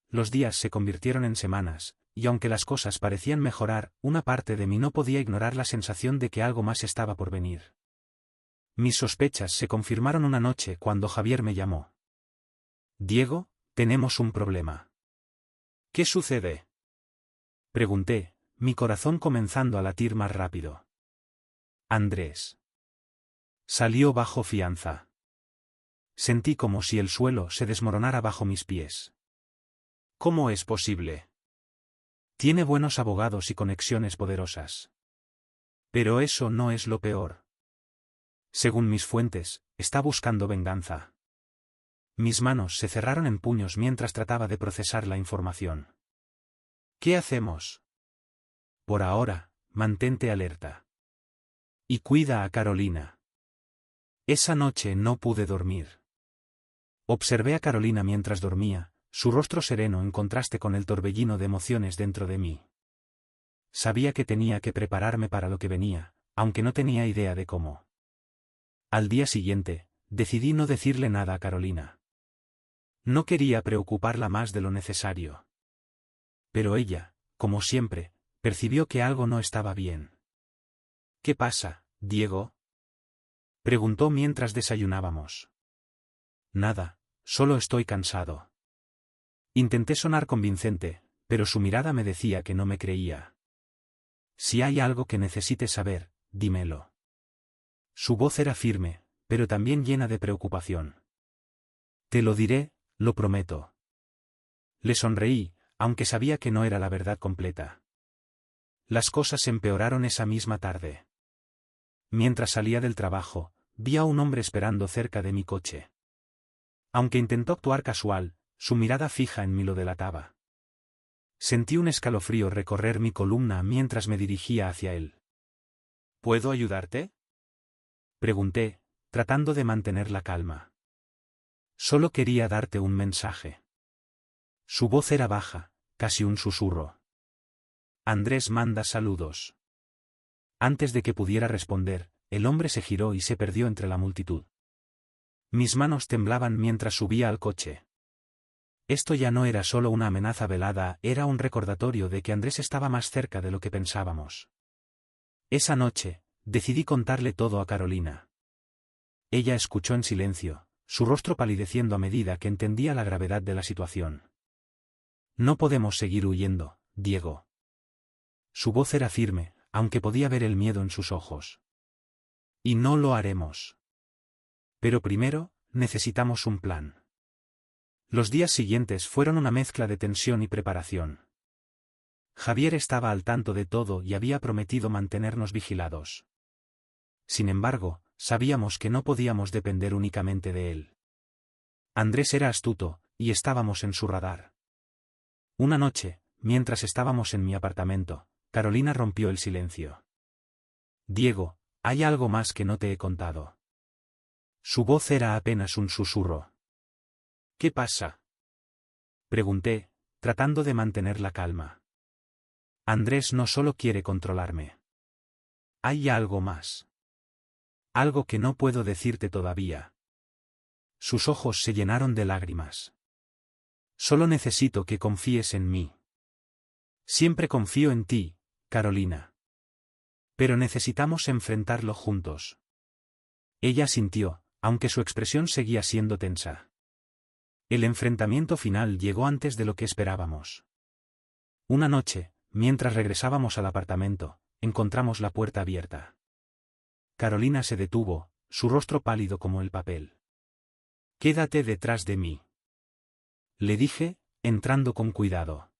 Los días se convirtieron en semanas, y aunque las cosas parecían mejorar, una parte de mí no podía ignorar la sensación de que algo más estaba por venir. Mis sospechas se confirmaron una noche cuando Javier me llamó. Diego, tenemos un problema. ¿Qué sucede? Pregunté, mi corazón comenzando a latir más rápido. Andrés. Salió bajo fianza. Sentí como si el suelo se desmoronara bajo mis pies. ¿Cómo es posible? Tiene buenos abogados y conexiones poderosas. Pero eso no es lo peor. Según mis fuentes, está buscando venganza. Mis manos se cerraron en puños mientras trataba de procesar la información. ¿Qué hacemos? Por ahora, mantente alerta. Y cuida a Carolina. Esa noche no pude dormir. Observé a Carolina mientras dormía, su rostro sereno en contraste con el torbellino de emociones dentro de mí. Sabía que tenía que prepararme para lo que venía, aunque no tenía idea de cómo. Al día siguiente, decidí no decirle nada a Carolina. No quería preocuparla más de lo necesario. Pero ella, como siempre, percibió que algo no estaba bien. ¿Qué pasa, Diego? Preguntó mientras desayunábamos. Nada, solo estoy cansado. Intenté sonar convincente, pero su mirada me decía que no me creía. Si hay algo que necesites saber, dímelo. Su voz era firme, pero también llena de preocupación. Te lo diré, lo prometo. Le sonreí, aunque sabía que no era la verdad completa. Las cosas empeoraron esa misma tarde. Mientras salía del trabajo, vi a un hombre esperando cerca de mi coche. Aunque intentó actuar casual, su mirada fija en mí lo delataba. Sentí un escalofrío recorrer mi columna mientras me dirigía hacia él. ¿Puedo ayudarte? Pregunté, tratando de mantener la calma. Solo quería darte un mensaje. Su voz era baja, casi un susurro. Andrés manda saludos. Antes de que pudiera responder, el hombre se giró y se perdió entre la multitud. Mis manos temblaban mientras subía al coche. Esto ya no era solo una amenaza velada, era un recordatorio de que Andrés estaba más cerca de lo que pensábamos. Esa noche, decidí contarle todo a Carolina. Ella escuchó en silencio, su rostro palideciendo a medida que entendía la gravedad de la situación. No podemos seguir huyendo, Diego. Su voz era firme, aunque podía ver el miedo en sus ojos. Y no lo haremos. Pero primero, necesitamos un plan. Los días siguientes fueron una mezcla de tensión y preparación. Javier estaba al tanto de todo y había prometido mantenernos vigilados. Sin embargo, sabíamos que no podíamos depender únicamente de él. Andrés era astuto, y estábamos en su radar. Una noche, mientras estábamos en mi apartamento, Carolina rompió el silencio. Diego, hay algo más que no te he contado. Su voz era apenas un susurro. ¿Qué pasa? Pregunté, tratando de mantener la calma. Andrés no solo quiere controlarme. Hay algo más. Algo que no puedo decirte todavía. Sus ojos se llenaron de lágrimas. Solo necesito que confíes en mí. Siempre confío en ti, Carolina. Pero necesitamos enfrentarlo juntos. Ella asintió, aunque su expresión seguía siendo tensa. El enfrentamiento final llegó antes de lo que esperábamos. Una noche, mientras regresábamos al apartamento, encontramos la puerta abierta. Carolina se detuvo, su rostro pálido como el papel. «Quédate detrás de mí», le dije, entrando con cuidado.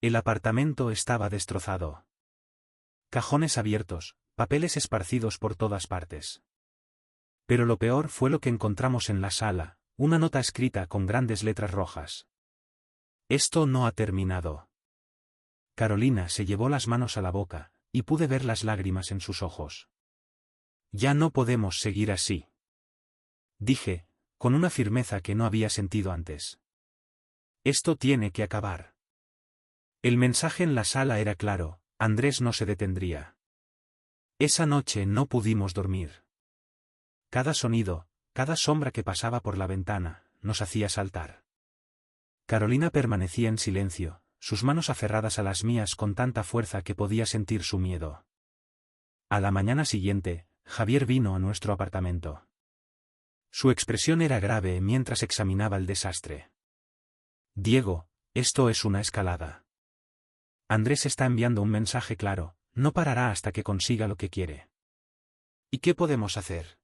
El apartamento estaba destrozado. Cajones abiertos, papeles esparcidos por todas partes. Pero lo peor fue lo que encontramos en la sala, una nota escrita con grandes letras rojas. «Esto no ha terminado». Carolina se llevó las manos a la boca, y pude ver las lágrimas en sus ojos. «Ya no podemos seguir así», dije, con una firmeza que no había sentido antes. «Esto tiene que acabar». El mensaje en la sala era claro, Andrés no se detendría. Esa noche no pudimos dormir. Cada sonido, cada sombra que pasaba por la ventana, nos hacía saltar. Carolina permanecía en silencio, sus manos aferradas a las mías con tanta fuerza que podía sentir su miedo. A la mañana siguiente, Javier vino a nuestro apartamento. Su expresión era grave mientras examinaba el desastre. «Diego, esto es una escalada. Andrés está enviando un mensaje claro, no parará hasta que consiga lo que quiere». «¿Y qué podemos hacer?»,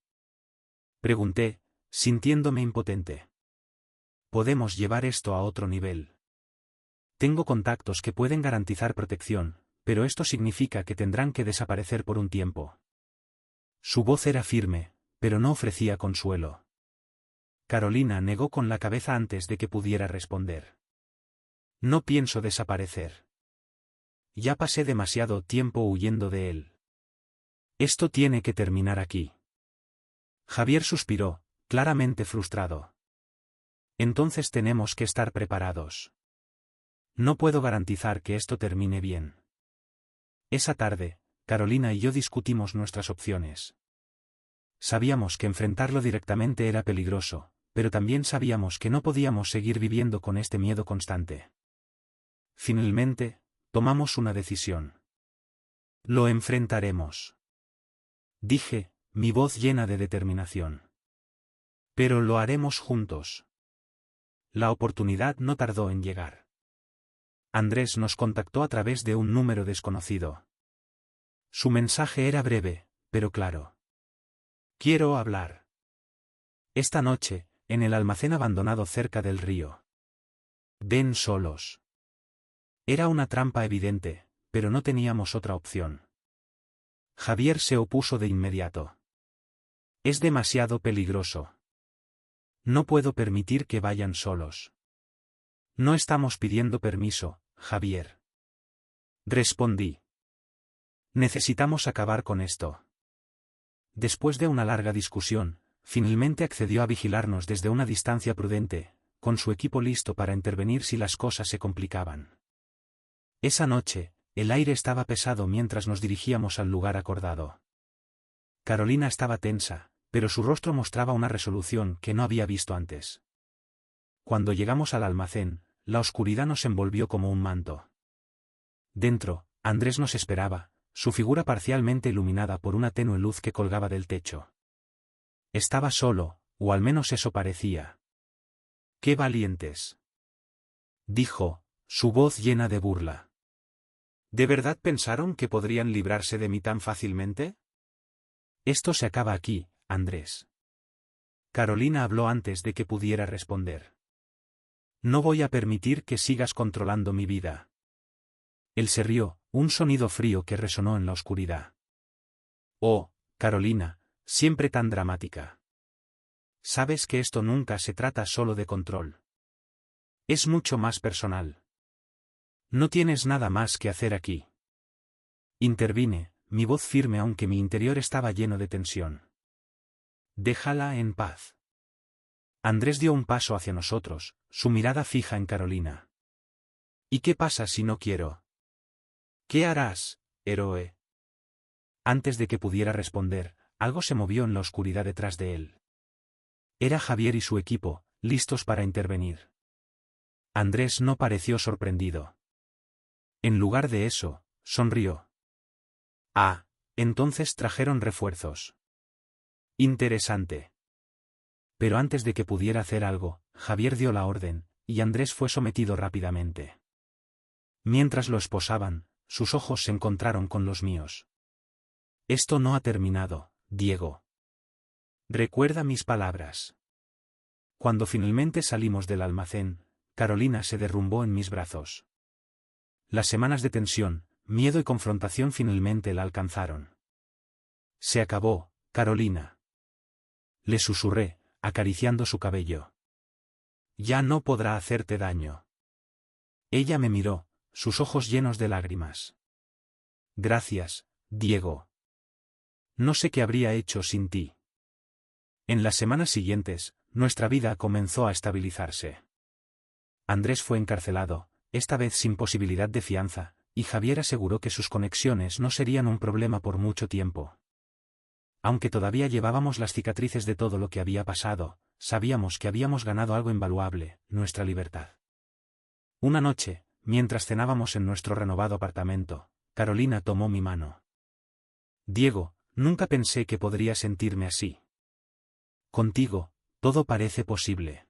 pregunté, sintiéndome impotente. «Podemos llevar esto a otro nivel. Tengo contactos que pueden garantizar protección, pero esto significa que tendrán que desaparecer por un tiempo». Su voz era firme, pero no ofrecía consuelo. Carolina negó con la cabeza antes de que pudiera responder. «No pienso desaparecer. Ya pasé demasiado tiempo huyendo de él. Esto tiene que terminar aquí». Javier suspiró, claramente frustrado. «Entonces tenemos que estar preparados. No puedo garantizar que esto termine bien». Esa tarde, Carolina y yo discutimos nuestras opciones. Sabíamos que enfrentarlo directamente era peligroso, pero también sabíamos que no podíamos seguir viviendo con este miedo constante. Finalmente, tomamos una decisión. «Lo enfrentaremos», dije, mi voz llena de determinación. «Pero lo haremos juntos». La oportunidad no tardó en llegar. Andrés nos contactó a través de un número desconocido. Su mensaje era breve, pero claro. «Quiero hablar. Esta noche, en el almacén abandonado cerca del río. Ven solos». Era una trampa evidente, pero no teníamos otra opción. Javier se opuso de inmediato. «Es demasiado peligroso. No puedo permitir que vayan solos». «No estamos pidiendo permiso, Javier», respondí. «Necesitamos acabar con esto». Después de una larga discusión, finalmente accedió a vigilarnos desde una distancia prudente, con su equipo listo para intervenir si las cosas se complicaban. Esa noche, el aire estaba pesado mientras nos dirigíamos al lugar acordado. Carolina estaba tensa, pero su rostro mostraba una resolución que no había visto antes. Cuando llegamos al almacén, la oscuridad nos envolvió como un manto. Dentro, Andrés nos esperaba, su figura parcialmente iluminada por una tenue luz que colgaba del techo. Estaba solo, o al menos eso parecía. «¡Qué valientes!», dijo, su voz llena de burla. «¿De verdad pensaron que podrían librarse de mí tan fácilmente?». «Esto se acaba aquí, Andrés». Carolina habló antes de que pudiera responder. «No voy a permitir que sigas controlando mi vida. Él se rió, un sonido frío que resonó en la oscuridad. Oh, Carolina, siempre tan dramática. Sabes que esto nunca se trata solo de control. Es mucho más personal. No tienes nada más que hacer aquí. Intervine, mi voz firme aunque mi interior estaba lleno de tensión. Déjala en paz. Andrés dio un paso hacia nosotros, su mirada fija en Carolina. ¿Y qué pasa si no quiero? ¿Qué harás, héroe? Antes de que pudiera responder, algo se movió en la oscuridad detrás de él. Era Javier y su equipo, listos para intervenir. Andrés no pareció sorprendido. En lugar de eso, sonrió. Ah, entonces trajeron refuerzos. Interesante. Pero antes de que pudiera hacer algo, Javier dio la orden, y Andrés fue sometido rápidamente. Mientras lo esposaban, sus ojos se encontraron con los míos. Esto no ha terminado, Diego. Recuerda mis palabras. Cuando finalmente salimos del almacén, Carolina se derrumbó en mis brazos. Las semanas de tensión, miedo y confrontación finalmente la alcanzaron. Se acabó, Carolina. Le susurré, acariciando su cabello. Ya no podrá hacerte daño. Ella me miró, sus ojos llenos de lágrimas. Gracias, Diego. No sé qué habría hecho sin ti. En las semanas siguientes, nuestra vida comenzó a estabilizarse. Andrés fue encarcelado, esta vez sin posibilidad de fianza, y Javier aseguró que sus conexiones no serían un problema por mucho tiempo. Aunque todavía llevábamos las cicatrices de todo lo que había pasado, sabíamos que habíamos ganado algo invaluable, nuestra libertad. Una noche, mientras cenábamos en nuestro renovado apartamento, Carolina tomó mi mano. Diego, nunca pensé que podría sentirme así. Contigo, todo parece posible.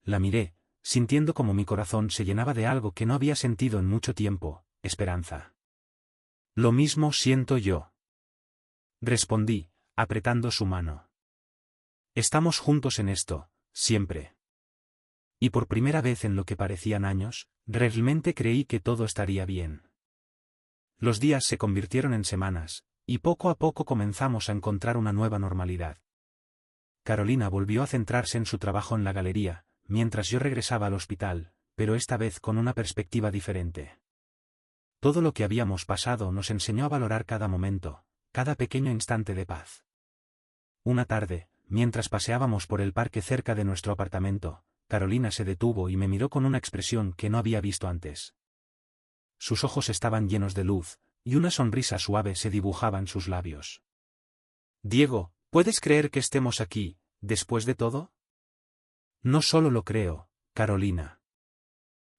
La miré, sintiendo como mi corazón se llenaba de algo que no había sentido en mucho tiempo, esperanza. Lo mismo siento yo. Respondí, apretando su mano. Estamos juntos en esto, siempre. Y por primera vez en lo que parecían años, realmente creí que todo estaría bien. Los días se convirtieron en semanas, y poco a poco comenzamos a encontrar una nueva normalidad. Carolina volvió a centrarse en su trabajo en la galería, mientras yo regresaba al hospital, pero esta vez con una perspectiva diferente. Todo lo que habíamos pasado nos enseñó a valorar cada momento, cada pequeño instante de paz. Una tarde, mientras paseábamos por el parque cerca de nuestro apartamento, Carolina se detuvo y me miró con una expresión que no había visto antes. Sus ojos estaban llenos de luz, y una sonrisa suave se dibujaba en sus labios. Diego, ¿puedes creer que estemos aquí, después de todo? No solo lo creo, Carolina.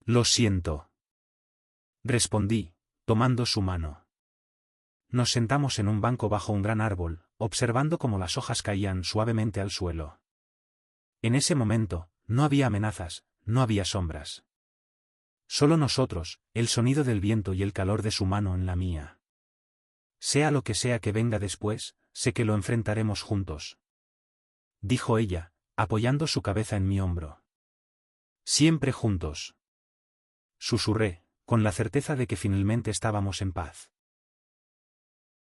Lo siento. Respondí, tomando su mano. Nos sentamos en un banco bajo un gran árbol, observando cómo las hojas caían suavemente al suelo. En ese momento, no había amenazas, no había sombras. Solo nosotros, el sonido del viento y el calor de su mano en la mía. Sea lo que sea que venga después, sé que lo enfrentaremos juntos. Dijo ella, apoyando su cabeza en mi hombro. Siempre juntos. Susurré, con la certeza de que finalmente estábamos en paz.